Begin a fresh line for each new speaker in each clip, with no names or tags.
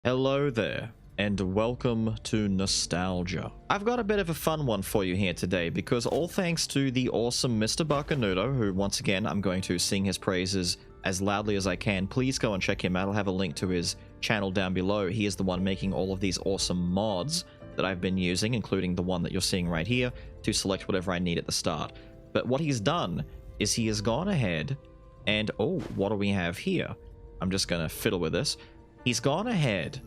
Hello there, and welcome to Nostalgia. I've got a bit of a fun one for you here today, because all thanks to the awesome Mr. Bacanudo, who once again I'm going to sing his praises as loudly as I can. Please go and check him out. I'll have a link to his channel down below. He is the one making all of these awesome mods that I've been using, including the one that you're seeing right here, to select whatever I need at the start. But what he's done is he has gone ahead and, oh, what do we have here? I'm just going to fiddle with this. He's gone ahead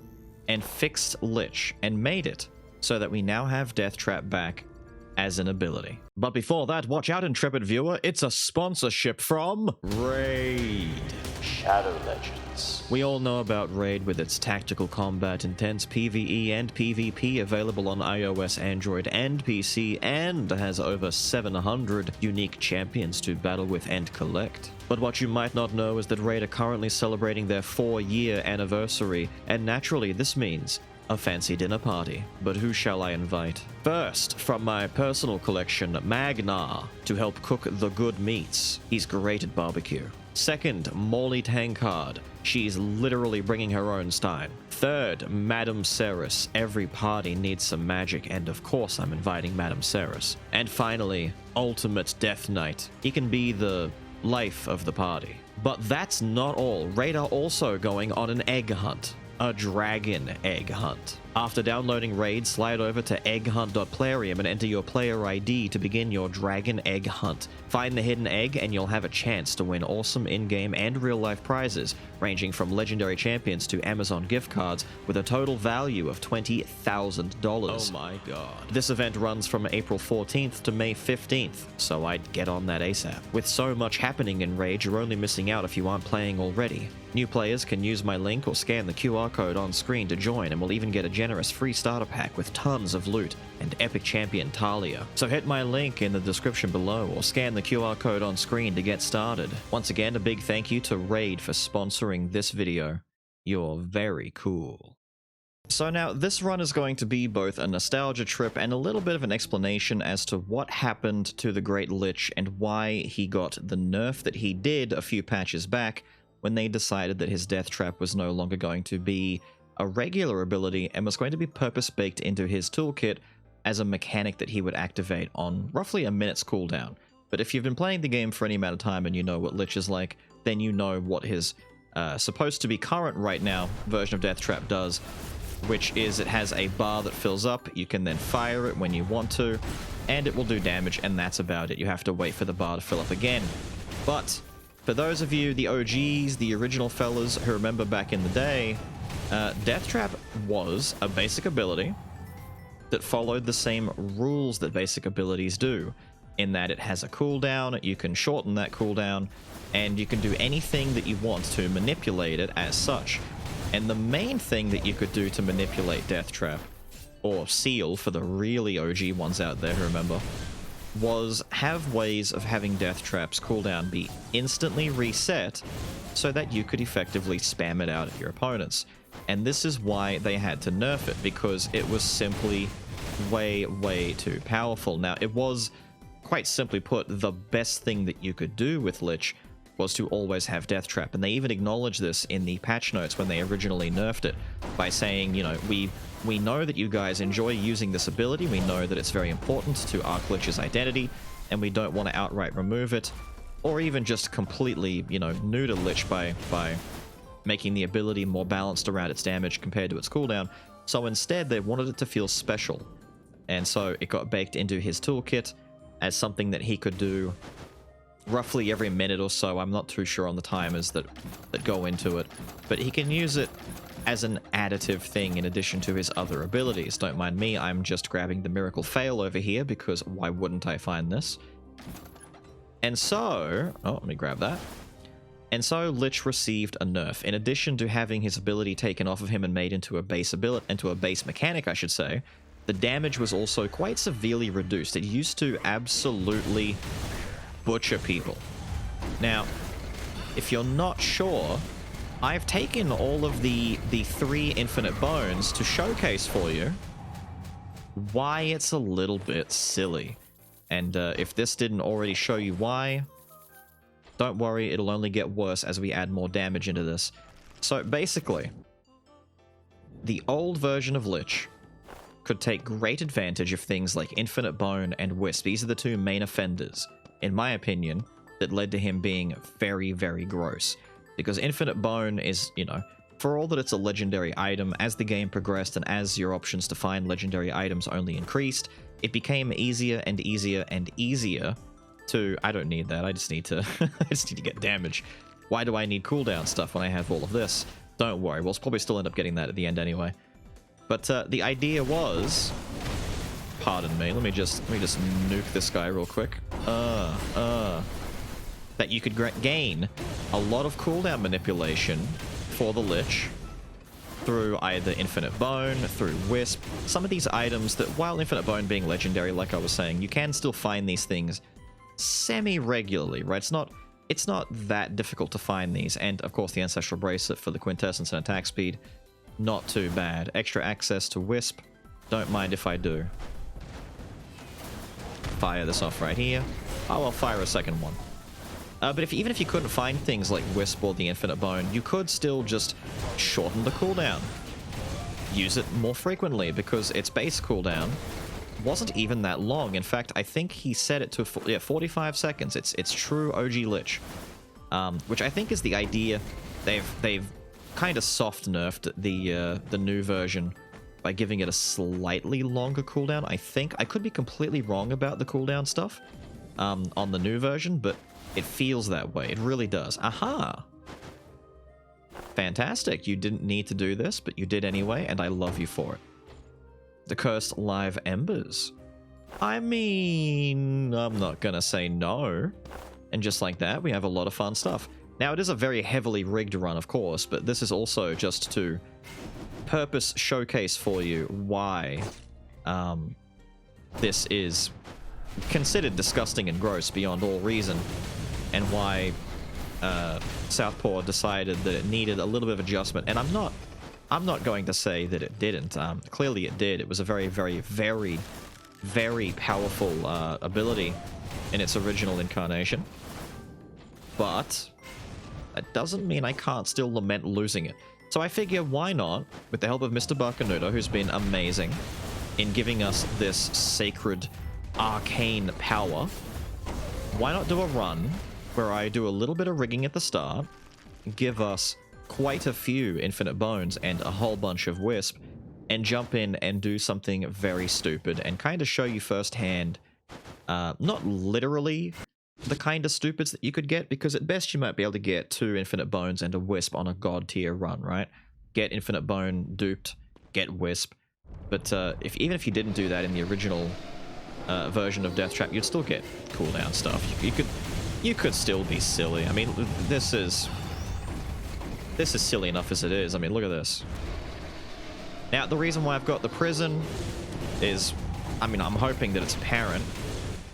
and fixed Lich and made it so that we now have Deathtrap back as an ability. But before that, watch out, intrepid viewer, it's a sponsorship from Raid Shadow Legends. We all know about Raid with its tactical combat, intense PvE and PvP, available on iOS, Android, and PC, and has over 700 unique champions to battle with and collect. But what you might not know is that Raid are currently celebrating their 4-year anniversary, and naturally this means a fancy dinner party. But who shall I invite? First, from my personal collection, Magnar, to help cook the good meats. He's great at barbecue. Second, Morley Tankard. She's literally bringing her own stein. Third, Madame Ceres. Every party needs some magic, and of course I'm inviting Madame Ceres. And finally, Ultimate Death Knight. He can be the life of the party. But that's not all. Raid are also going on an egg hunt. A dragon egg hunt. After downloading Raid, slide over to egghunt.plarium and enter your player ID to begin your dragon egg hunt. Find the hidden egg and you'll have a chance to win awesome in-game and real-life prizes, ranging from legendary champions to Amazon gift cards with a total value of $20,000. Oh my god. This event runs from April 14th to May 15th, so I'd get on that ASAP. With so much happening in Raid, you're only missing out if you aren't playing already. New players can use my link or scan the QR code on screen to join, and will even get a generous free starter pack with tons of loot and epic champion Talia. So hit my link in the description below or scan the QR code on screen to get started. Once again, a big thank you to Raid for sponsoring this video. You're very cool. So now, this run is going to be both a nostalgia trip and a little bit of an explanation as to what happened to the Great Lich and why he got the nerf that he did a few patches back, when they decided that his Deathtrap was no longer going to be a regular ability and was going to be purpose-baked into his toolkit as a mechanic that he would activate on roughly a minute's cooldown. But if you've been playing the game for any amount of time and you know what Lich is like, then you know what his supposed to be current right now version of Deathtrap does, which is it has a bar that fills up, you can then fire it when you want to, and it will do damage, and that's about it. You have to wait for the bar to fill up again. But for those of you, the OGs, the original fellas who remember back in the day, Deathtrap was a basic ability that followed the same rules that basic abilities do, in that it has a cooldown, you can shorten that cooldown, and you can do anything that you want to manipulate it as such. And the main thing that you could do to manipulate Deathtrap, or Seal for the really OG ones out there who remember, was have ways of having Deathtrap's cooldown be instantly reset so that you could effectively spam it out at your opponents. And this is why they had to nerf it, because it was simply way too powerful. Now, it was, quite simply put, the best thing that you could do with Lich was to always have Deathtrap, and they even acknowledged this in the patch notes when they originally nerfed it by saying, you know, we know that you guys enjoy using this ability, we know that it's very important to Arc Lich's identity, and we don't want to outright remove it, or even just completely, you know, neuter Lich by making the ability more balanced around its damage compared to its cooldown. So instead, they wanted it to feel special, and so it got baked into his toolkit as something that he could do roughly every minute or so. I'm not too sure on the timers that go into it, but he can use it as an additive thing in addition to his other abilities. Don't mind me, I'm just grabbing the Miracle Fail over here, because why wouldn't I find this? And so, oh, let me grab that. And so Lich received a nerf. In addition to having his ability taken off of him and made into a base mechanic, I should say, the damage was also quite severely reduced. It used to absolutely butcher people. Now, if you're not sure, I've taken all of the 3 infinite bones to showcase for you why it's a little bit silly. And if this didn't already show you why, don't worry, it'll only get worse as we add more damage into this. So basically, the old version of Lich could take great advantage of things like Infinite Bone and Wisp. These are the two main offenders, in my opinion, that led to him being very, very gross. Because Infinite Bone is, you know, for all that it's a legendary item, as the game progressed and as your options to find legendary items only increased, it became easier and easier and easier to... I don't need that, I just need to... I just need to get damage. Why do I need cooldown stuff when I have all of this? Don't worry, we'll probably still end up getting that at the end anyway. But the idea was... Pardon me, let me just nuke this guy real quick. That you could gain a lot of cooldown manipulation for the Lich through either Infinite Bone, through Wisp. Some of these items that, while Infinite Bone being legendary, like I was saying, you can still find these things semi-regularly, right? It's not that difficult to find these. And, of course, the Ancestral Bracelet for the Quintessence and attack speed, not too bad. Extra access to Wisp, don't mind if I do. Fire this off right here. Oh, I'll fire a second one. But even if you couldn't find things like Wisp or the Infinite Bone, you could still just shorten the cooldown. Use it more frequently, because its base cooldown wasn't even that long. In fact, I think he set it to 45 seconds. It's true OG Lich, which I think is the idea. They've kind of soft nerfed the new version by giving it a slightly longer cooldown. I think I could be completely wrong about the cooldown stuff on the new version, but it feels that way. It really does. Aha! Fantastic. You didn't need to do this, but you did anyway, and I love you for it. The Cursed Live Embers. I mean, I'm not gonna say no. And just like that, we have a lot of fun stuff. Now, it is a very heavily rigged run, of course, but this is also just to purpose showcase for you why this is considered disgusting and gross beyond all reason, and why Southpaw decided that it needed a little bit of adjustment. And I'm not going to say that it didn't. Clearly it did. It was a very, very, very, very powerful ability in its original incarnation. But that doesn't mean I can't still lament losing it. So I figure, why not, with the help of Mr. Bacanudo, who's been amazing in giving us this sacred arcane power, why not do a run where I do a little bit of rigging at the start, give us quite a few Infinite Bones and a whole bunch of Wisp, and jump in and do something very stupid and kind of show you firsthand, not literally the kind of stupids that you could get, because at best you might be able to get 2 Infinite Bones and a Wisp on a god tier run, right? Get Infinite Bone duped, get Wisp. But even if you didn't do that in the original version of Deathtrap, you'd still get cooldown stuff. You could still be silly. I mean, this is silly enough as it is. I mean, look at this. Now, the reason why I've got the prison is, I mean, I'm hoping that it's apparent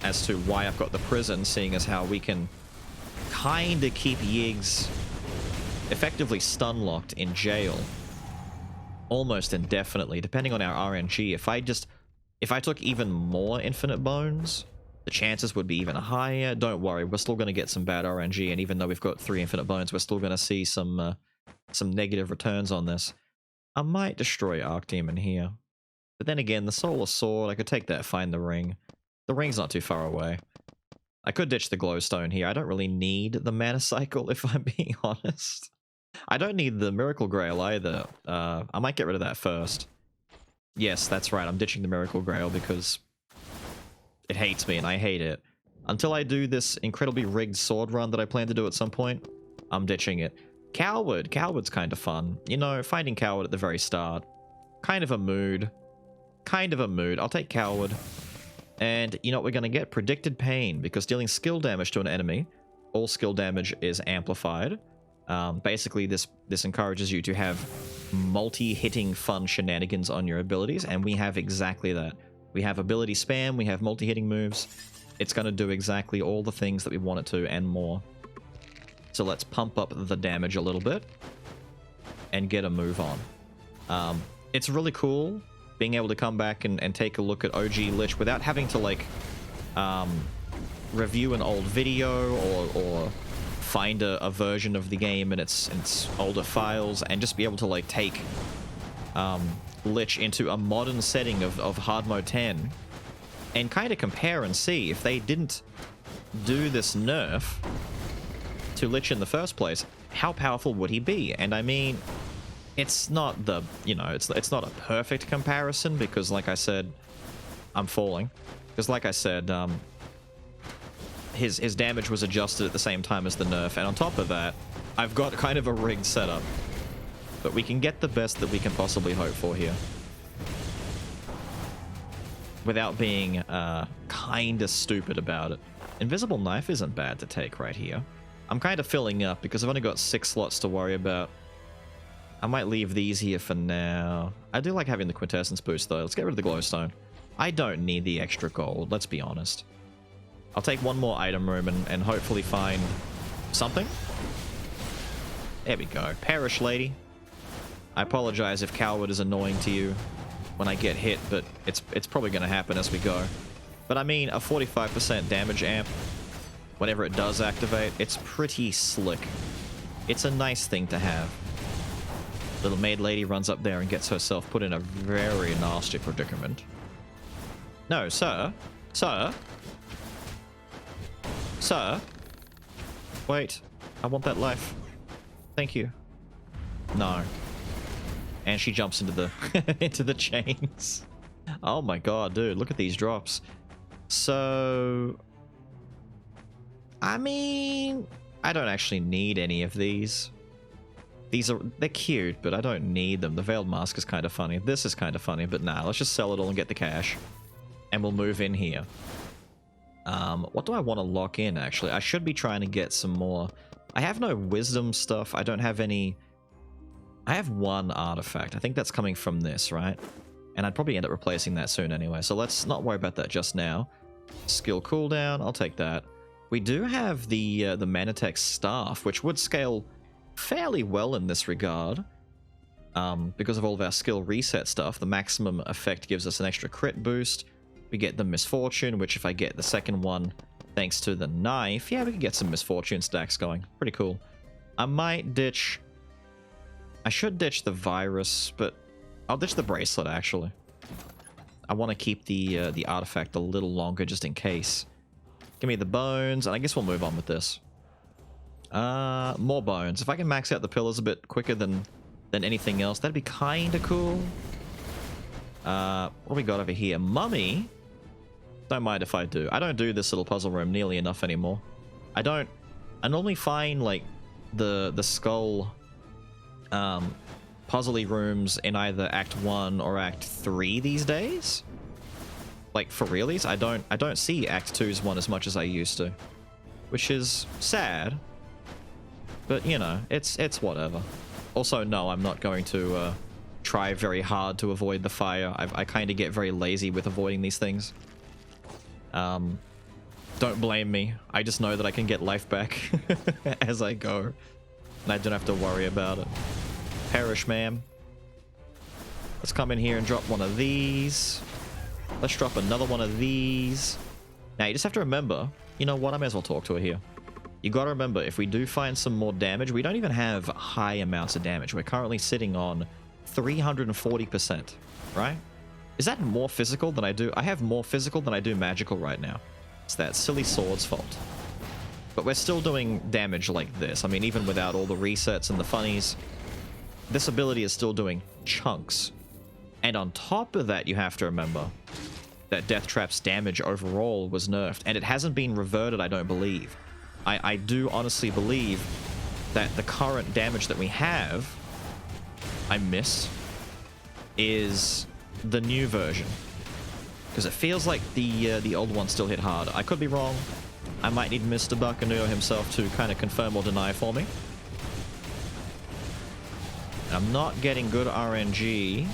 as to why I've got the prison, seeing as how we can kind of keep Yigs effectively stun-locked in jail almost indefinitely, depending on our RNG. If I took even more Infinite Bones, the chances would be even higher. Don't worry, we're still going to get some bad RNG, and even though we've got 3 Infinite Bones, we're still going to see some negative returns on this. I might destroy Archdemon here. But then again, the Solar Sword, I could take that, find the ring. The ring's not too far away. I could ditch the Glowstone here. I don't really need the Mana Cycle, if I'm being honest. I don't need the Miracle Grail either. I might get rid of that first. Yes, that's right, I'm ditching the Miracle Grail because it hates me and I hate it. Until I do this incredibly rigged sword run that I plan to do at some point, I'm ditching it. Coward. Coward's kind of fun. You know, finding Coward at the very start. Kind of a mood. Kind of a mood. I'll take Coward. And you know what we're going to get? Predicted Pain, because dealing skill damage to an enemy, all skill damage is amplified. Basically, this encourages you to have multi-hitting fun shenanigans on your abilities, and we have exactly that. We have ability spam, we have multi-hitting moves. It's going to do exactly all the things that we want it to and more. So let's pump up the damage a little bit and get a move on. It's really cool being able to come back and take a look at OG Lich without having to, like, review an old video or find a version of the game in its older files, and just be able to, like, take Lich into a modern setting of hard mode 10 and kind of compare and see if they didn't do this nerf to Lich in the first place, how powerful would he be? And I mean, it's not the, you know, it's not a perfect comparison because, like I said, I'm falling. Because, like I said, his damage was adjusted at the same time as the nerf, and on top of that, I've got kind of a rigged setup. But we can get the best that we can possibly hope for here. Without being kind of stupid about it. Invisible Knife isn't bad to take right here. I'm kind of filling up because I've only got 6 slots to worry about. I might leave these here for now. I do like having the Quintessence boost though. Let's get rid of the Glowstone. I don't need the extra gold, let's be honest. I'll take one more item room and hopefully find something. There we go. Perish, lady. I apologize if Coward is annoying to you when I get hit, but it's probably going to happen as we go. But I mean, a 45% damage amp, whenever it does activate, it's pretty slick. It's a nice thing to have. Little maid lady runs up there and gets herself put in a very nasty predicament. No, sir. Sir. Sir. Wait. I want that life. Thank you. No. And she jumps into the into the chains. Oh my god, dude, look at these drops. So I mean, I don't actually need any of these. They're cute, but I don't need them. The Veiled Mask is kind of funny. This is kind of funny, but nah, let's just sell it all and get the cash. And we'll move in here. What do I want to lock in, actually? I should be trying to get some more. I have no wisdom stuff. I don't have any. I have one artifact. I think that's coming from this, right? And I'd probably end up replacing that soon anyway. So let's not worry about that just now. Skill cooldown, I'll take that. We do have the Manatech Staff, which would scale fairly well in this regard. Because of all of our skill reset stuff, the maximum effect gives us an extra crit boost. We get the Misfortune, which if I get the second one, thanks to the knife, yeah, we can get some Misfortune stacks going. Pretty cool. I might ditch... I should ditch the Virus, but I'll ditch the Bracelet, actually. I want to keep the artifact a little longer, just in case. Give me the bones, and I guess we'll move on with this. More bones. If I can max out the pillars a bit quicker than anything else, that'd be kind of cool. What we got over here? Mummy? Don't mind if I do. I don't do this little puzzle room nearly enough anymore. I normally find, like, the Skull puzzly rooms in either Act 1 or Act 3 these days. Like, for realies, I don't see Act 2's one as much as I used to. Which is sad. But, you know, it's whatever. Also, no, I'm not going to try very hard to avoid the fire. I kind of get very lazy with avoiding these things. Don't blame me. I just know that I can get life back as I go. And I don't have to worry about it. Perish, ma'am. Let's come in here and drop one of these. Let's drop another one of these. Now, you just have to remember, you know what? I may as well talk to her here. You gotta remember, if we do find some more damage, we don't even have high amounts of damage. We're currently sitting on 340%, right? Is that more physical than I do? I have more physical than I do magical right now. It's that silly sword's fault. But we're still doing damage like this. I mean, even without all the resets and the funnies, this ability is still doing chunks. And on top of that, you have to remember that Deathtrap's damage overall was nerfed. And it hasn't been reverted, I don't believe. I do honestly believe that the current damage that we have, I miss, is the new version. Because it feels like the old one still hit hard. I could be wrong. I might need Mr. Bacanudo himself to kind of confirm or deny for me. I'm not getting good RNG.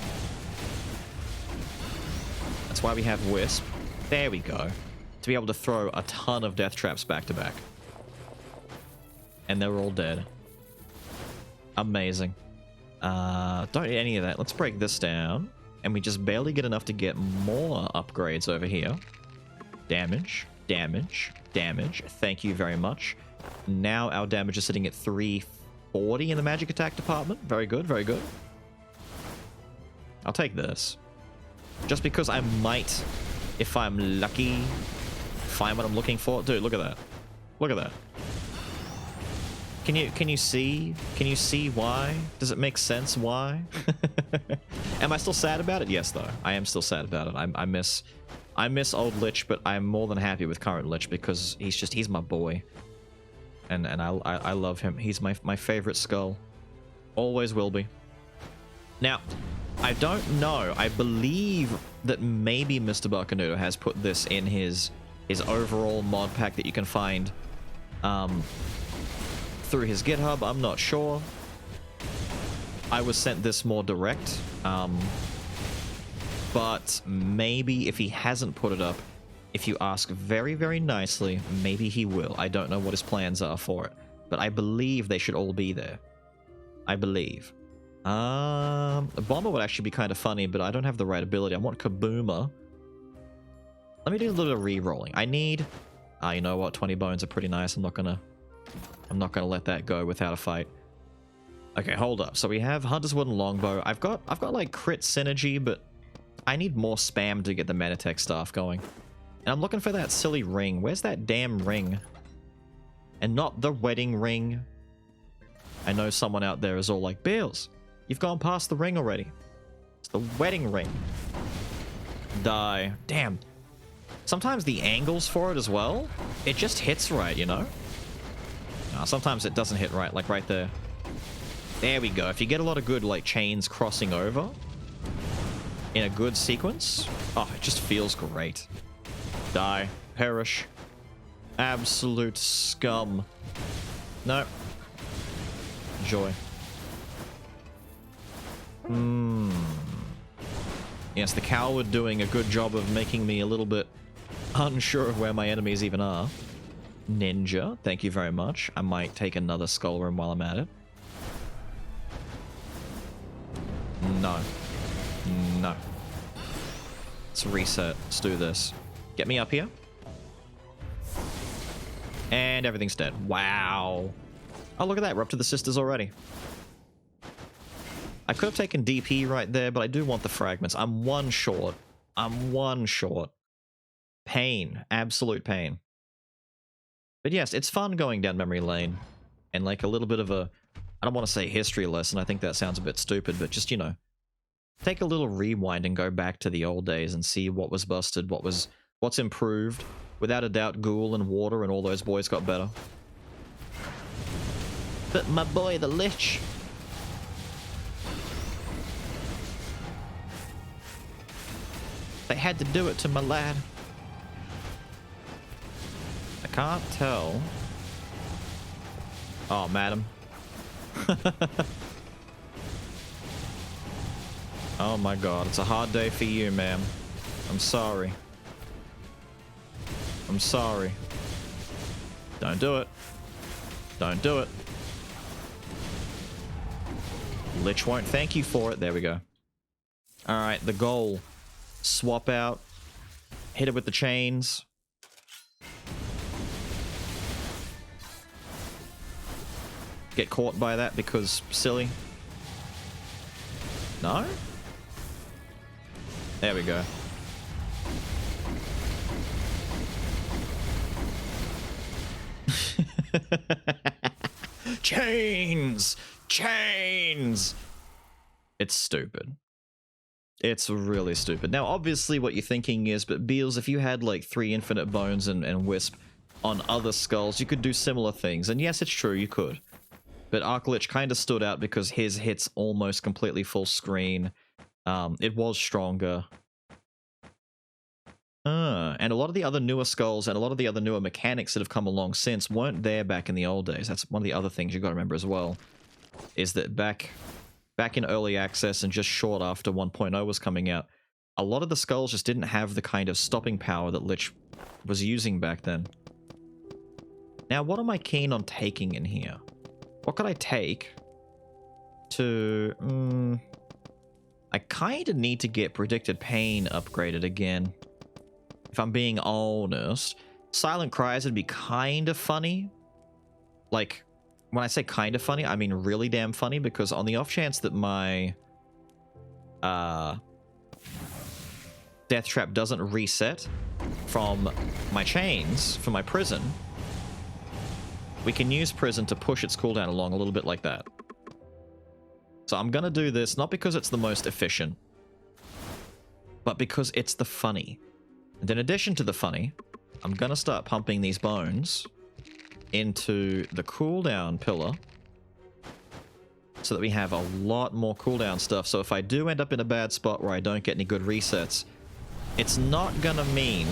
That's why we have Wisp. There we go. To be able to throw a ton of death traps back to back. And they're all dead. Amazing. Don't need any of that. Let's break this down. And we just barely get enough to get more upgrades over here. Damage, damage, damage. Thank you very much. Now our damage is sitting at 340 in the magic attack department. Very good, very good. I'll take this. Just because I might, if I'm lucky, find what I'm looking for. Dude, look at that. Look at that. Can you see? Can you see why? Does it make sense why? Am I still sad about it? Yes, though. I am still sad about it. I miss old Lich, but I'm more than happy with current Lich because he's my boy. And I love him. He's my favorite Skul. Always will be. Now, I don't know. I believe that maybe Mr. Bacanudo has put this in his overall mod pack that you can find through his GitHub. I'm not sure. I was sent this more direct. But maybe if he hasn't put it up, if you ask very, very nicely, maybe he will. I don't know what his plans are for it. But I believe they should all be there. I believe. A bomber would actually be kind of funny, but I don't have the right ability. I want Kaboomer. Let me do a little bit of re-rolling. I need... you know what? 20 bones are pretty nice. I'm not gonna let that go without a fight. Okay, hold up. So we have Hunter's Wood and Longbow. I've got like crit synergy, but I need more spam to get the Manatech staff going. And I'm looking for that silly ring. Where's that damn ring? And not the wedding ring. I know someone out there is all like, Beelz, you've gone past the ring already. It's the wedding ring. Die. Damn. Sometimes the angles for it as well, it just hits right, you know? Sometimes it doesn't hit right, like right there. There we go. If you get a lot of good, like, chains crossing over in a good sequence, oh, it just feels great. Die. Perish. Absolute scum. No. Joy. Yes, the coward doing a good job of making me a little bit unsure of where my enemies even are. Ninja, thank you very much. I might take another Skul room while I'm at it. No. No. Let's reset. Let's do this. Get me up here. And everything's dead. Wow. Oh, look at that. We're up to the sisters already. I could have taken DP right there, but I do want the fragments. I'm one short. I'm one short. Pain. Absolute pain. But yes, it's fun going down memory lane. And like a little bit of a... I don't want to say history lesson. I think that sounds a bit stupid, but just, you know, take a little rewind and go back to the old days and see what was busted, what's improved. Without a doubt, Ghoul and Water and all those boys got better. But my boy, the Lich... They had to do it to my lad. I can't tell. Oh, madam. Oh my god, it's a hard day for you, ma'am. I'm sorry. I'm sorry. Don't do it. Don't do it. Lich won't thank you for it. There we go. Alright, the goal. Swap out. Hit it with the chains. Get caught by that because silly. No? There we go. Chains! Chains! It's stupid. It's really stupid. Now, obviously, what you're thinking is, but Beelz, if you had like 3 infinite bones and Wisp on other skulls, you could do similar things. And yes, it's true, you could. But Lich kind of stood out because his hits almost completely full screen. It was stronger. And a lot of the other newer skulls and a lot of the other newer mechanics that have come along since weren't there back in the old days. That's one of the other things you got to remember as well. Is that back in early access and just short after 1.0 was coming out, a lot of the skulls just didn't have the kind of stopping power that Lich was using back then. Now, what am I keen on taking in here? What could I take to... I kind of need to get Predicted Pain upgraded again. If I'm being honest. Silent Cries would be kind of funny. Like, when I say kind of funny, I mean really damn funny, because on the off chance that my Deathtrap doesn't reset from my chains, from my prison, we can use prison to push its cooldown along a little bit like that. So I'm gonna do this, not because it's the most efficient, but because it's the funny. And in addition to the funny, I'm gonna start pumping these bones into the cooldown pillar so that we have a lot more cooldown stuff. So if I do end up in a bad spot where I don't get any good resets, it's not gonna mean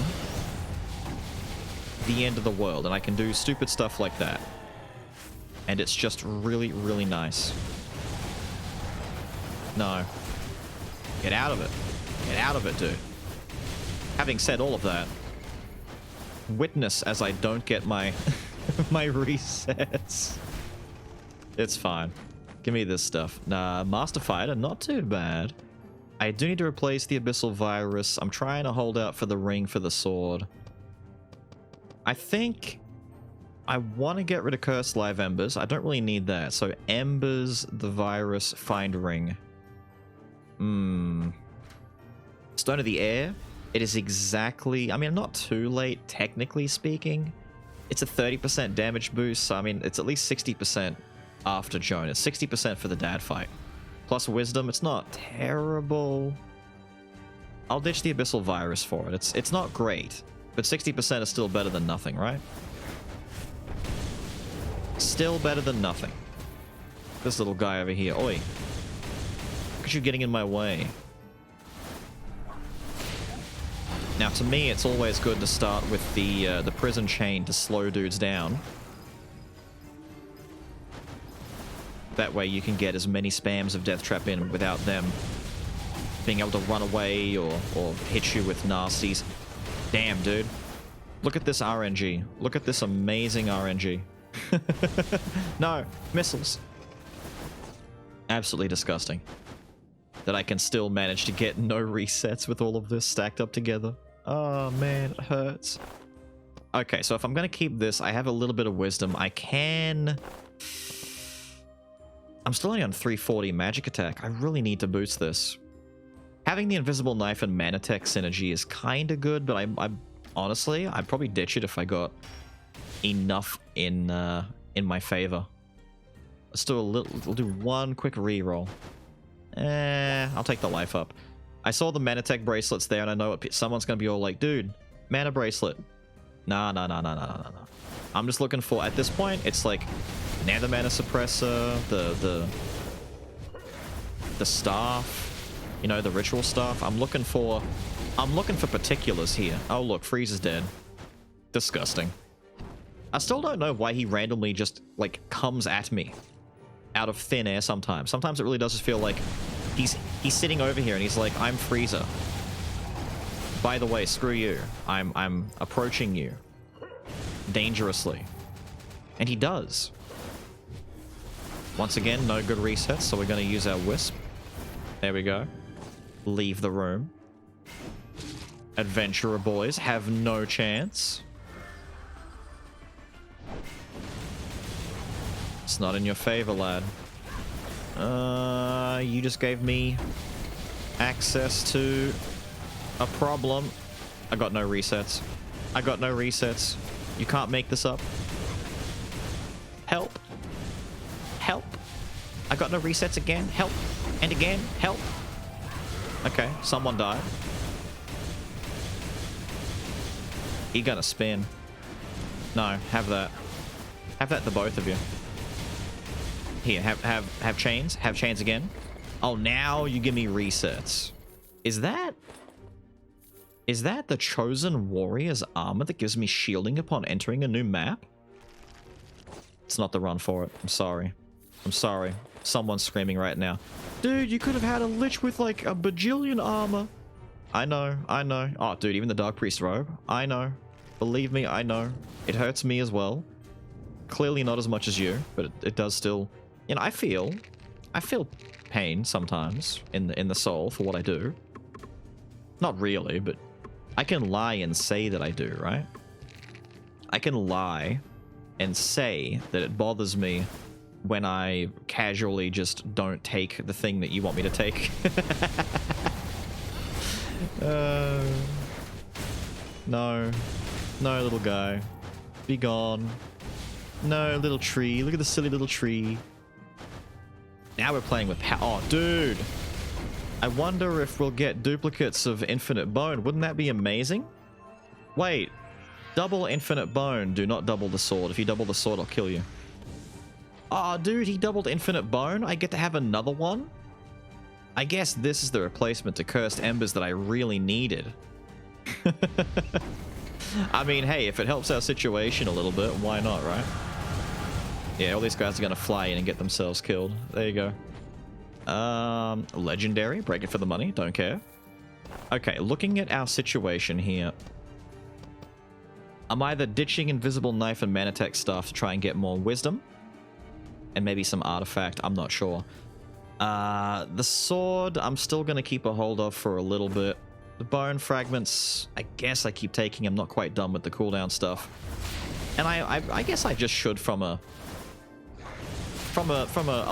the end of the world, and I can do stupid stuff like that. And it's just really, really nice. No. Get out of it. Get out of it, dude. Having said all of that, witness as I don't get my my resets. It's fine. Give me this stuff. Nah, Master Fighter, not too bad. I do need to replace the Abyssal Virus. I'm trying to hold out for the ring for the sword. I think I want to get rid of Cursed Live Embers. I don't really need that. So Embers, the Virus, find ring. Stone of the Air. It is exactly... I mean, not too late, technically speaking. It's a 30% damage boost. So, I mean, it's at least 60% after Joan. It's 60% for the dad fight. Plus Wisdom. It's not terrible. I'll ditch the Abyssal Virus for it. It's not great. But 60% is still better than nothing, right? Still better than nothing. This little guy over here. Oi. Look at you getting in my way. Now, to me, it's always good to start with the prison chain to slow dudes down. That way you can get as many spams of Deathtrap in without them being able to run away or hit you with nasties. Damn, dude. Look at this RNG. Look at this amazing RNG. No, missiles. Absolutely disgusting. That I can still manage to get no resets with all of this stacked up together. Oh, man, it hurts. Okay, so if I'm going to keep this, I have a little bit of wisdom. I can... I'm still only on 340 magic attack. I really need to boost this. Having the invisible knife and Manatech synergy is kind of good, but I honestly, I'd probably ditch it if I got enough in my favor. Let's do we'll do one quick reroll. I'll take the life up. I saw the Manatech bracelets there, and I know someone's gonna be all like, dude, mana bracelet. Nah. I'm just looking for, at this point, it's like Nether Mana Suppressor, the staff, you know, the ritual staff. I'm looking for particulars here. Oh look, Freeze is dead. Disgusting. I still don't know why he randomly just like comes at me out of thin air sometimes. Sometimes it really does just feel like he's sitting over here and he's like, I'm Freezer. By the way, screw you. I'm approaching you dangerously. And he does. Once again, no good resets, so we're going to use our Wisp. There we go. Leave the room. Adventurer boys have no chance. It's not in your favor, lad. You just gave me access to a problem. I got no resets. I got no resets. You can't make this up. Help. Help. I got no resets again. Help. And again. Help. Okay, someone died. He gonna spin. No, have that. Have that, the both of you. Here, have chains. Have chains again. Oh, now you give me resets. Is that the Chosen Warrior's armor that gives me shielding upon entering a new map? It's not the run for it. I'm sorry. I'm sorry. Someone's screaming right now. Dude, you could have had a Lich with like a bajillion armor. I know. Oh, dude, even the Dark Priest robe. I know. Believe me, I know. It hurts me as well. Clearly not as much as you, but it does still... You know, I feel pain sometimes in the soul for what I do. Not really, but I can lie and say that I do, right? I can lie and say that it bothers me when I casually just don't take the thing that you want me to take. No. No, little guy. Be gone. No, little tree. Look at the silly little tree. Now we're playing with power. Oh, dude. I wonder if we'll get duplicates of infinite bone. Wouldn't that be amazing? Wait. Double infinite bone. Do not double the sword. If you double the sword, I'll kill you. Oh, dude, he doubled infinite bone? I get to have another one? I guess this is the replacement to Cursed Embers that I really needed. I mean, hey, if it helps our situation a little bit, why not, right? Yeah, all these guys are gonna fly in and get themselves killed. There you go. Legendary, break it for the money, don't care. Okay, looking at our situation here. I'm either ditching Invisible Knife and Manatech stuff to try and get more wisdom. And maybe some artifact, I'm not sure. The sword, I'm still gonna keep a hold of for a little bit. The bone fragments, I guess I keep taking. I'm not quite done with the cooldown stuff. And I guess I just should from a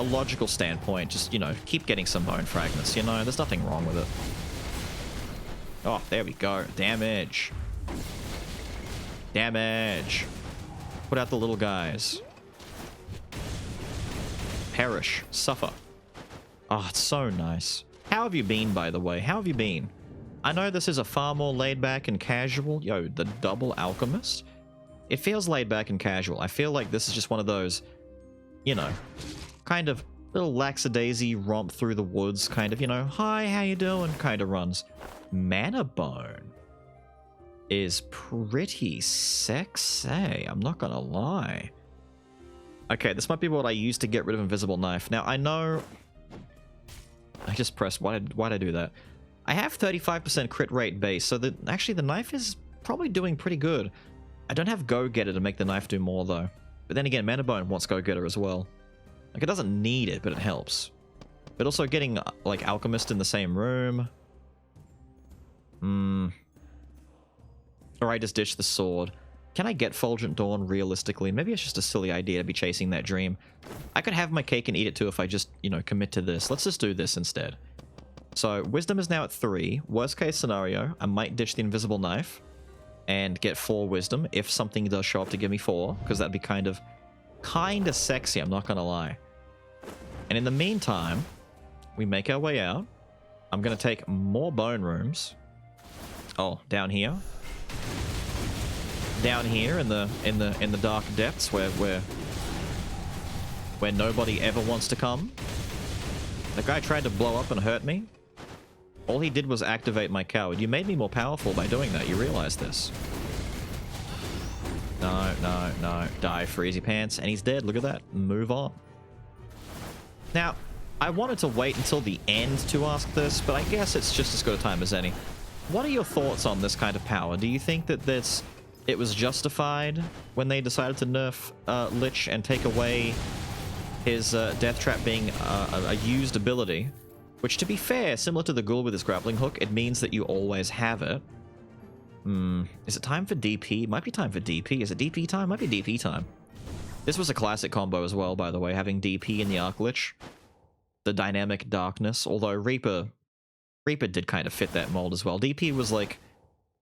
logical standpoint, just, you know, keep getting some bone fragments, you know? There's nothing wrong with it. Oh, there we go. Damage. Damage. Put out the little guys. Perish. Suffer. Oh, it's so nice. How have you been, by the way? How have you been? I know this is a far more laid back and casual. Yo, the double alchemist? It feels laid back and casual. I feel like this is just one of those, you know, kind of little lackadaisy romp through the woods kind of, you know, hi, how you doing kind of runs. Mana Bone is pretty sexy. I'm not gonna lie. Okay, this might be what I used to get rid of Invisible Knife. Now, I know... I just pressed... Why'd I do that? I have 35% crit rate base, so actually the knife is probably doing pretty good. I don't have Go-Getter to make the knife do more, though. But then again, Mana Bone wants Go-Getter as well. Like, it doesn't need it, but it helps. But also getting, like, Alchemist in the same room. Or I just ditch the sword. Can I get Fulgent Dawn realistically? Maybe it's just a silly idea to be chasing that dream. I could have my cake and eat it too if I just, you know, commit to this. Let's just do this instead. So, Wisdom is now at 3. Worst case scenario, I might ditch the Invisible Knife and get 4 Wisdom if something does show up to give me 4, because that'd be kind of sexy, I'm not gonna lie. And in the meantime, we make our way out. I'm gonna take more bone rooms. Oh, down here. Down here in the dark depths where nobody ever wants to come. The guy tried to blow up and hurt me. All he did was activate my coward. You made me more powerful by doing that. You realize this. No, no, no. Die, Freezy Pants. And he's dead. Look at that. Move on. Now, I wanted to wait until the end to ask this, but I guess it's just as good a time as any. What are your thoughts on this kind of power? Do you think that it was justified when they decided to nerf Lich and take away his Deathtrap being a used ability? Which, to be fair, similar to the Ghoul with his grappling hook, it means that you always have it. Is it time for DP? Might be time for DP. Is it DP time? Might be DP time. This was a classic combo as well, by the way, having DP in the Arc Lich. The dynamic darkness, although Reaper did kind of fit that mold as well. DP was like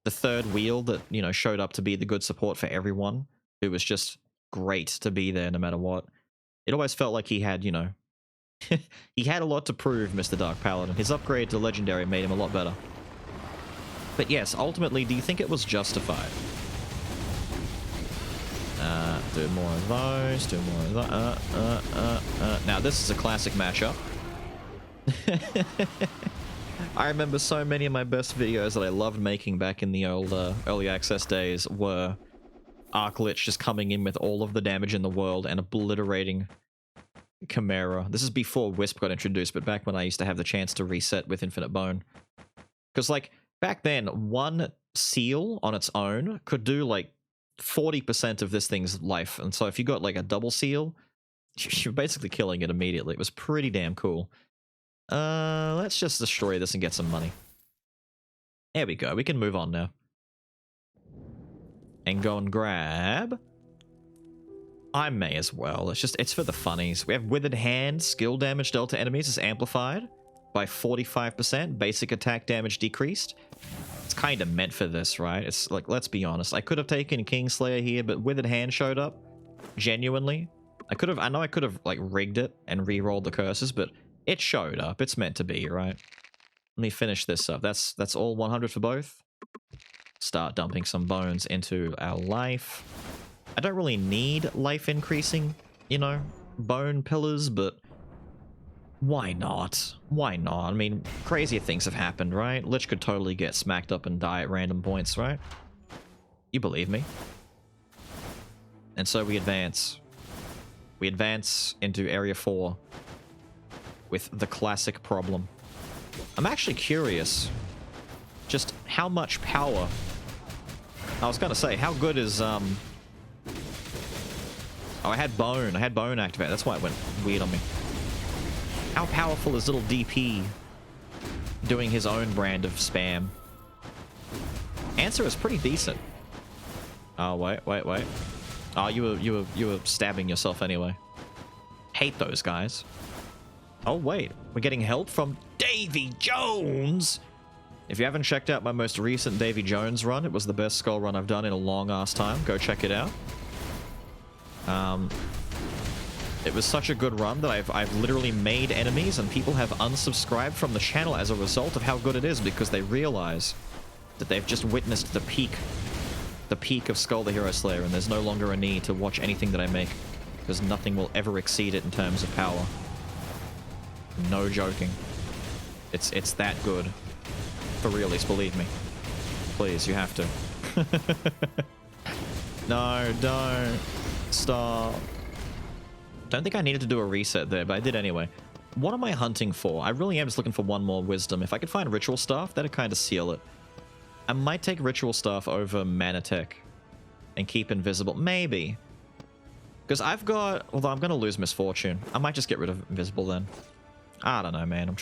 the third wheel that, you know, showed up to be the good support for everyone. It was just great to be there no matter what. It always felt like he had, you know, he had a lot to prove, Mr. Dark Paladin. His upgrade to Legendary made him a lot better. But yes, ultimately, do you think it was justified? Do more of those, do more of that. Now, this is a classic matchup. I remember so many of my best videos that I loved making back in the old early access days were Arc Lich just coming in with all of the damage in the world and obliterating Chimera. This is before Wisp got introduced, but back when I used to have the chance to reset with Infinite Bone. Because, like, back then, one seal on its own could do, like, 40% of this thing's life. And so if you got, like, a double seal, you're basically killing it immediately. It was pretty damn cool. Let's just destroy this and get some money. There we go. We can move on now. And go and grab I may as well. It's for the funnies. We have Withered Hand. Skill damage dealt to enemies is amplified by 45%. Basic attack damage decreased. It's kind of meant for this, right? It's like, let's be honest. I could have taken Kingslayer here, but Withered Hand showed up. Genuinely. I know I could have, like, rigged it and re-rolled the curses, but it showed up. It's meant to be, right? Let me finish this up. That's all 100 for both. Start dumping some bones into our life. I don't really need life increasing, you know, bone pillars, but why not? Why not? I mean, crazier things have happened, right? Lich could totally get smacked up and die at random points, right? You believe me. And so we advance. We advance into Area 4 with the classic problem. I'm actually curious just how much power... I was gonna say, how good is, Oh, I had bone activated. That's why it went weird on me. How powerful is little DP doing his own brand of spam? Answer is pretty decent. Oh, wait. Oh, you were stabbing yourself anyway. Hate those guys. Oh, wait. We're getting help from Davy Jones! If you haven't checked out my most recent Davy Jones run, it was the best Skul run I've done in a long-ass time. Go check it out. It was such a good run that I've literally made enemies, and people have unsubscribed from the channel as a result of how good it is, because they realize that they've just witnessed the peak of Skul the Hero Slayer, and there's no longer a need to watch anything that I make, because nothing will ever exceed it in terms of power. No joking. It's that good. For realies, believe me. Please, you have to. No, don't. Stop. Don't think I needed to do a reset there, but I did anyway. What am I hunting for? I really am just looking for one more wisdom. If I could find ritual staff, that'd kind of seal it. I might take ritual staff over mana tech and keep invisible. Maybe. Because I've got... Although I'm going to lose misfortune. I might just get rid of invisible then. I don't know, man. I'm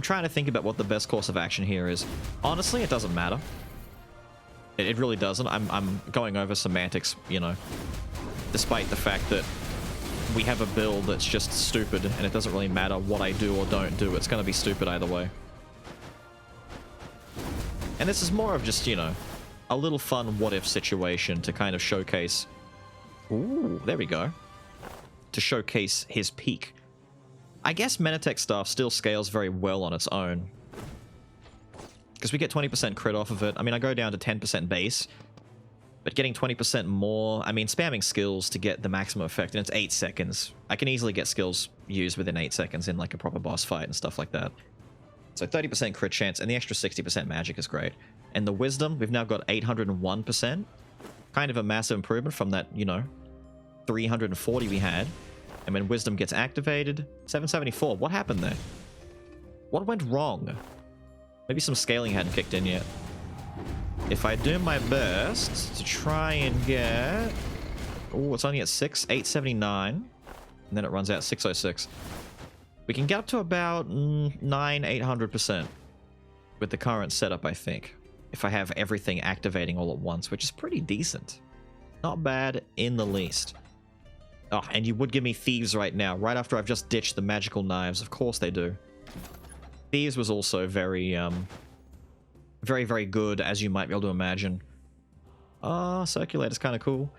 trying to think about what the best course of action here is. Honestly, it doesn't matter. It really doesn't. I'm going over semantics, you know. Despite the fact that we have a build that's just stupid, and it doesn't really matter what I do or don't do. It's going to be stupid either way. And this is more of just, you know, a little fun what-if situation to kind of showcase... Ooh, there we go. To showcase his peak. I guess Menatech staff still scales very well on its own. Because we get 20% crit off of it. I mean, I go down to 10% base. But getting 20% more... I mean, spamming skills to get the maximum effect, and it's 8 seconds. I can easily get skills used within 8 seconds in, like, a proper boss fight and stuff like that. So 30% crit chance, and the extra 60% magic is great. And the wisdom, we've now got 801%. Kind of a massive improvement from that, you know, 340 we had. And when wisdom gets activated, 774. What happened there? What went wrong? Maybe some scaling hadn't kicked in yet. If I do my best to try and get... Oh, it's only at 879. And then it runs out 606. We can get up to about 800% with the current setup, I think. If I have everything activating all at once, which is pretty decent. Not bad in the least. Oh, and you would give me Thieves right now, right after I've just ditched the magical knives. Of course they do. Thieves was also very, very good, as you might be able to imagine. Circulator's kind of cool.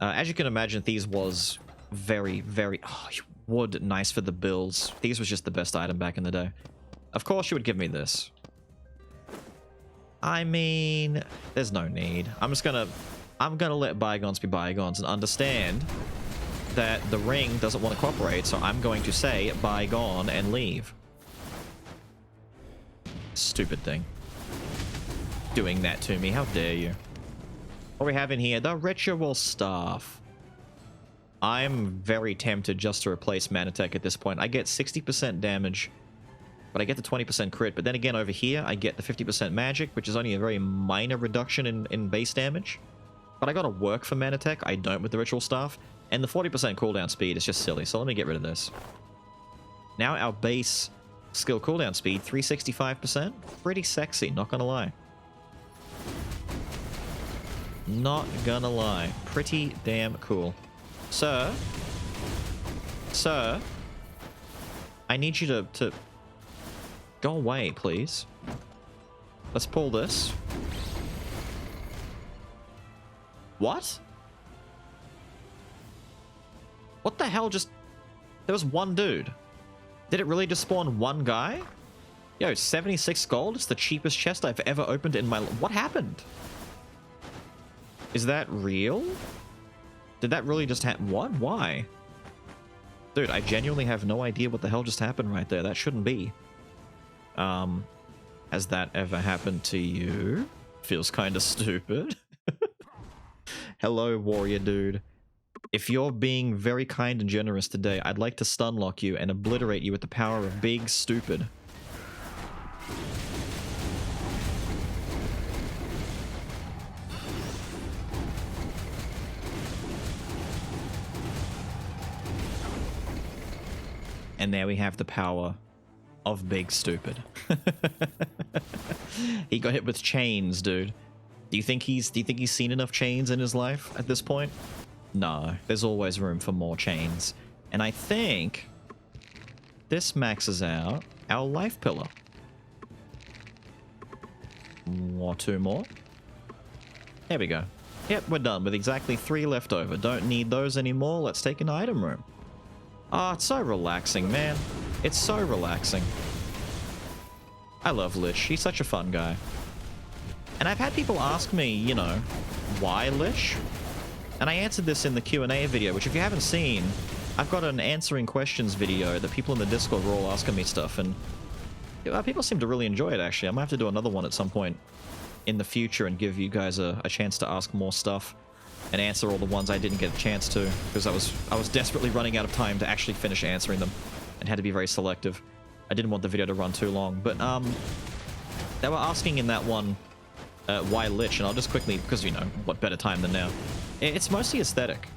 As you can imagine, Thieves was very... Oh, wood, nice for the builds. Thieves was just the best item back in the day. Of course you would give me this. I mean, there's no need. I'm gonna let bygones be bygones and understand that the ring doesn't want to cooperate, so I'm going to say bygone and leave. Stupid thing. Doing that to me, how dare you. What we have in here, the ritual staff. I'm very tempted just to replace Manatech at this point. I get 60% damage, but I get the 20% crit. But then again, over here, I get the 50% magic, which is only a very minor reduction in base damage. But I gotta work for Manatech. I don't with the ritual staff. And the 40% cooldown speed is just silly, so let me get rid of this. Now our base skill cooldown speed, 365%. Pretty sexy, not gonna lie. Not gonna lie. Pretty damn cool. Sir? Sir? I need you to go away, please. Let's pull this. What? What the hell just... There was one dude. Did it really just spawn one guy? Yo, 76 gold? It's the cheapest chest I've ever opened in my... What happened? Is that real? Did that really just happen? What? Why? Dude, I genuinely have no idea what the hell just happened right there. That shouldn't be. Has that ever happened to you? Feels kind of stupid. Hello, warrior dude. If you're being very kind and generous today, I'd like to stunlock you and obliterate you with the power of big stupid. And there we have the power of big stupid. He got hit with chains, dude. Do you think he's seen enough chains in his life at this point? No, there's always room for more chains. And I think this maxes out our life pillar. Two more. There we go. Yep, we're done with exactly 3 left over. Don't need those anymore. Let's take an item room. Oh, it's so relaxing, man. It's so relaxing. I love Lich. He's such a fun guy. And I've had people ask me, you know, why Lich? And I answered this in the Q&A video, which if you haven't seen, I've got an answering questions video that people in the Discord were all asking me stuff, and people seem to really enjoy it, actually. I might have to do another one at some point in the future and give you guys a chance to ask more stuff and answer all the ones I didn't get a chance to, because I was desperately running out of time to actually finish answering them and had to be very selective. I didn't want the video to run too long, but they were asking in that one why Lich, and I'll just quickly, because you know, what better time than now. It's mostly aesthetic.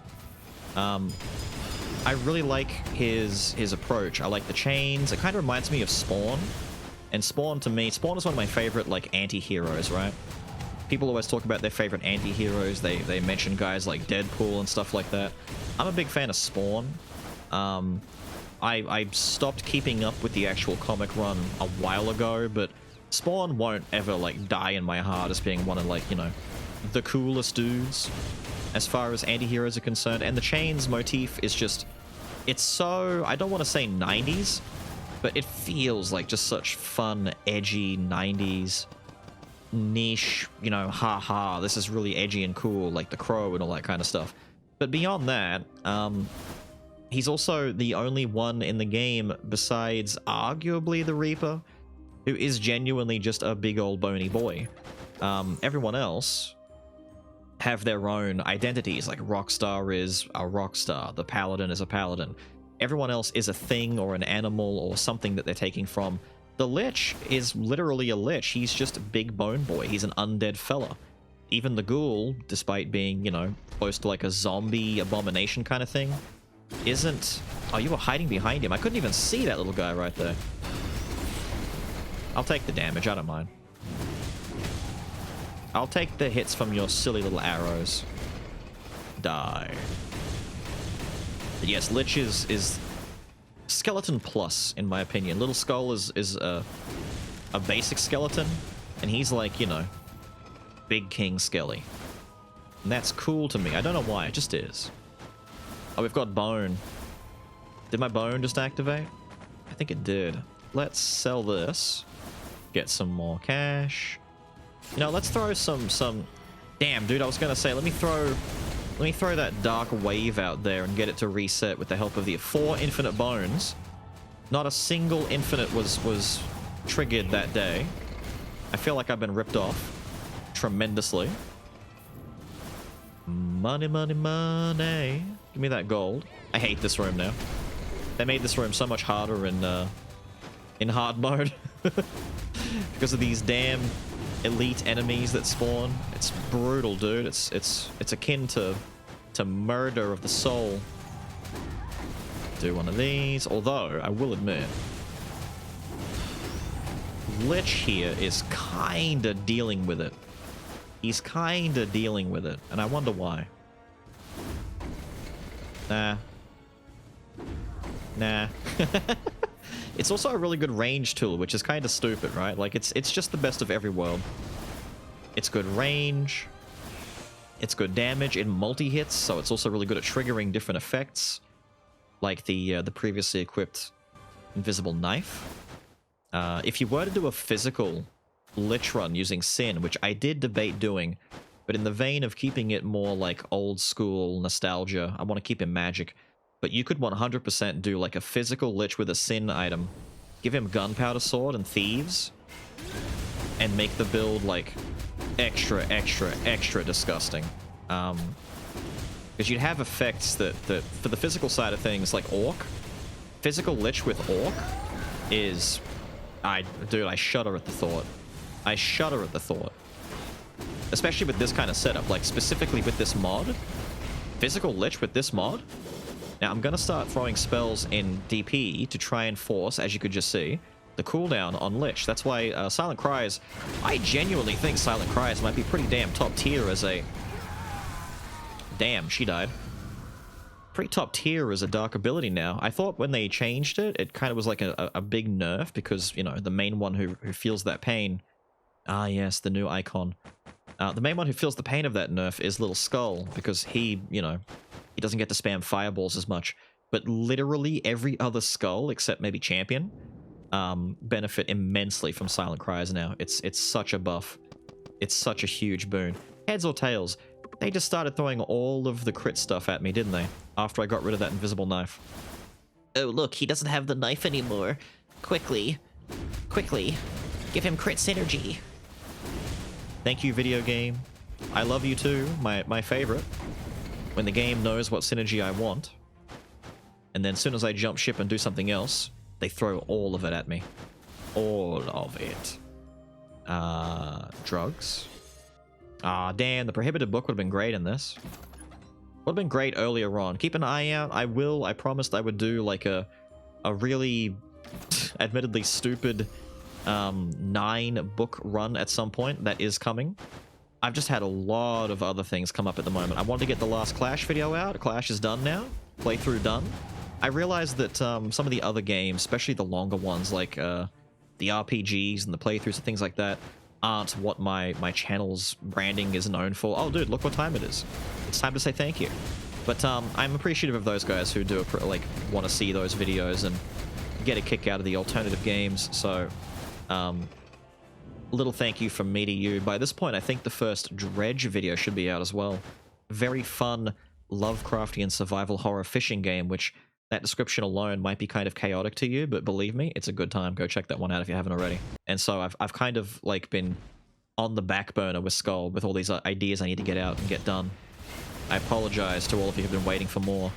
I really like his approach. I like the chains. It kind of reminds me of Spawn. And Spawn, to me, Spawn is one of my favorite, like, anti-heroes, right? People always talk about their favorite anti-heroes. They mention guys like Deadpool and stuff like that. I'm a big fan of Spawn. I stopped keeping up with the actual comic run a while ago, but Spawn won't ever, like, die in my heart as being one of, like, you know, the coolest dudes as far as anti-heroes are concerned. And the chains motif is just, it's so, I don't want to say 90s, but it feels like just such fun, edgy 90s niche, you know, haha, this is really edgy and cool, like The Crow and all that kind of stuff. But beyond that, he's also the only one in the game besides arguably the Reaper who is genuinely just a big old bony boy. Everyone else have their own identities, like Rockstar is a Rockstar, the Paladin is a Paladin. Everyone else is a thing or an animal or something that they're taking from. The Lich is literally a Lich. He's just a big bone boy. He's an undead fella. Even the Ghoul, despite being, you know, close to like a zombie abomination kind of thing, isn't... Oh, you were hiding behind him. I couldn't even see that little guy right there. I'll take the damage. I don't mind. I'll take the hits from your silly little arrows. Die. But yes, Lich is skeleton plus, in my opinion. Little Skull is a basic skeleton, and he's like, you know, Big King Skelly. And that's cool to me. I don't know why, it just is. Oh, we've got bone. Did my bone just activate? I think it did. Let's sell this. Get some more cash. You know, let's throw some... Damn, dude, I was gonna say, let me throw that dark wave out there and get it to reset with the help of the 4 infinite bones. Not a single infinite was triggered that day. I feel like I've been ripped off tremendously. Money, money, money. Give me that gold. I hate this room now. They made this room so much harder in hard mode because of these damn elite enemies that spawn. It's brutal, dude. It's akin to murder of the soul. Do one of these. Although I will admit, Lich here is kinda dealing with it. He's kinda dealing with it, and I wonder why. Nah. Nah. It's also a really good range tool, which is kind of stupid, right? Like, it's just the best of every world. It's good range. It's good damage in multi-hits, so it's also really good at triggering different effects, like the previously equipped invisible knife. If you were to do a physical Lich run using Sin, which I did debate doing, but in the vein of keeping it more like old school nostalgia, I want to keep him magic. But you could 100% do like a physical Lich with a Sin item, give him Gunpowder Sword and Thieves, and make the build like extra disgusting. Because you'd have effects that for the physical side of things, like Orc, physical Lich with Orc is... Dude, I shudder at the thought. I shudder at the thought. Especially with this kind of setup, like specifically with this mod. Physical Lich with this mod? Now, I'm going to start throwing spells in DP to try and force, as you could just see, the cooldown on Lich. That's why Silent Cries... I genuinely think Silent Cries might be pretty damn top tier as a... Damn, she died. Pretty top tier as a dark ability now. I thought when they changed it, it kind of was like a big nerf because, you know, the main one who feels that pain... Ah, yes, the new icon. The main one who feels the pain of that nerf is Little Skul because he, you know... He doesn't get to spam fireballs as much, but literally every other Skul, except maybe Champion, benefit immensely from Silent Cries now. It's such a buff. It's such a huge boon. Heads or tails, they just started throwing all of the crit stuff at me, didn't they? After I got rid of that invisible knife. Oh, look, he doesn't have the knife anymore. Quickly. Quickly. Give him crit synergy. Thank you, video game. I love you too, my favorite. When the game knows what synergy I want, and then as soon as I jump ship and do something else, they throw all of it at me. All of it. Drugs. Ah, damn, the prohibited book would have been great in this. Would have been great earlier on. Keep an eye out. I promised I would do like a really admittedly stupid 9-book run at some point. That is coming. I've just had a lot of other things come up at the moment. I wanted to get the last Clash video out. Clash is done now. Playthrough done. I realized that some of the other games, especially the longer ones like the RPGs and the playthroughs and things like that, aren't what my channel's branding is known for. Oh, dude, look what time it is. It's time to say thank you. But I'm appreciative of those guys who do like want to see those videos and get a kick out of the alternative games. So, little thank you from me to you. By this point, I think the first Dredge video should be out as well. Very fun Lovecraftian survival horror fishing game, which that description alone might be kind of chaotic to you, but believe me, it's a good time. Go check that one out if you haven't already. And so I've kind of like been on the back burner with Skul with all these ideas I need to get out and get done. I apologize to all of you who've been waiting for more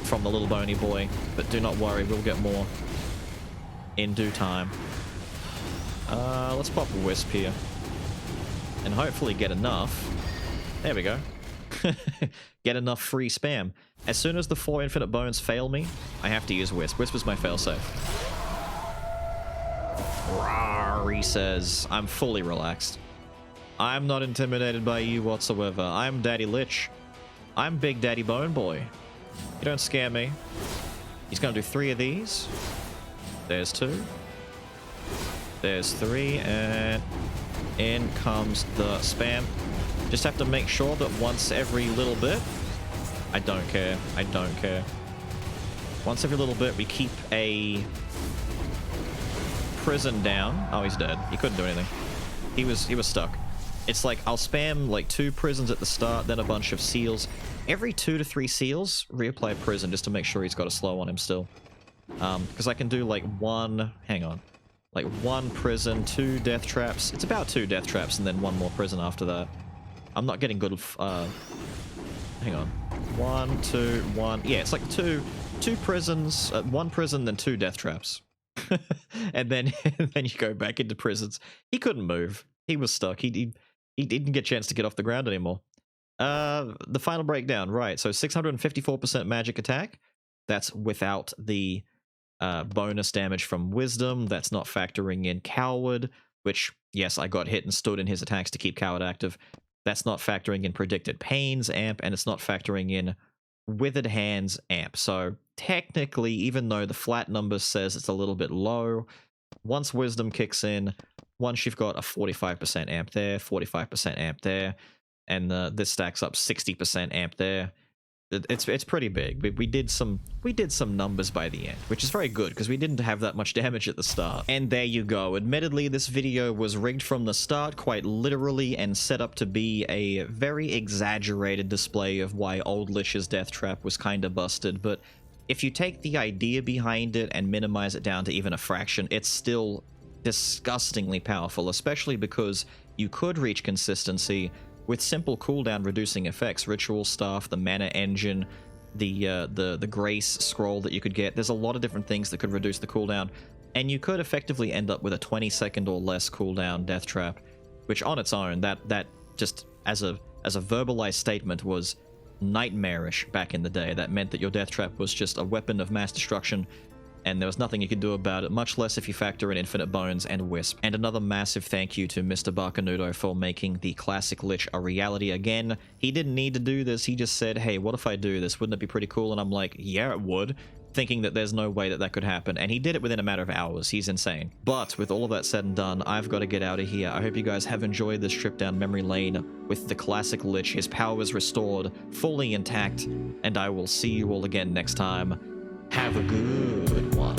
from the little bony boy, but do not worry, we'll get more in due time. Let's pop a Wisp here. And hopefully get enough. There we go. Get enough free spam. As soon as the 4 infinite bones fail me, I have to use Wisp. Wisp is my failsafe. Rawr, he says. I'm fully relaxed. I'm not intimidated by you whatsoever. I'm Daddy Lich. I'm Big Daddy Bone Boy. You don't scare me. He's gonna do 3 of these. There's 2. There's 3, and in comes the spam. Just have to make sure that once every little bit... I don't care. I don't care. Once every little bit, we keep a prison down. Oh, he's dead. He couldn't do anything. He was stuck. It's like, I'll spam like 2 prisons at the start, then a bunch of seals. Every 2 to 3 seals, reapply prison just to make sure he's got a slow on him still. Because I can do like 1... Hang on. Like 1 prison, 2 death traps. It's about 2 death traps and then 1 more prison after that. I'm not getting good... hang on. 1, 2, 1... Yeah, it's like 2 prisons, 1 prison, then 2 death traps. and then you go back into prisons. He couldn't move. He was stuck. He didn't get a chance to get off the ground anymore. The final breakdown, right. So 654% magic attack. That's without the bonus damage from Wisdom. That's not factoring in Coward, which, yes, I got hit and stood in his attacks to keep Coward active. That's not factoring in Predicted Pains amp, and it's not factoring in Withered Hands amp. So technically, even though the flat number says it's a little bit low, once Wisdom kicks in, once you've got a 45% amp there, 45% amp there, and this stacks up 60% amp there, it's pretty big. We did some numbers by the end, which is very good because we didn't have that much damage at the start. And there you go. Admittedly, this video was rigged from the start, quite literally, and set up to be a very exaggerated display of why old Lich's Deathtrap was kinda busted, but if you take the idea behind it and minimize it down to even a fraction, it's still disgustingly powerful, especially because you could reach consistency with simple cooldown reducing effects. Ritual Staff, the Mana Engine, the Grace Scroll that you could get. There's a lot of different things that could reduce the cooldown, and you could effectively end up with a 20-second or less cooldown Deathtrap, which on its own, that just as a verbalized statement was nightmarish back in the day. That meant that your Deathtrap was just a weapon of mass destruction, and there was nothing you could do about it, much less if you factor in Infinite Bones and Wisp. And another massive thank you to Mr. Bacanudo for making the classic Lich a reality again. He didn't need to do this, he just said, hey, what if I do this? Wouldn't it be pretty cool? And I'm like, yeah, it would, thinking that there's no way that that could happen, and he did it within a matter of hours. He's insane. But with all of that said and done, I've got to get out of here. I hope you guys have enjoyed this trip down memory lane with the classic Lich. His power is restored, fully intact, and I will see you all again next time. Have a good one.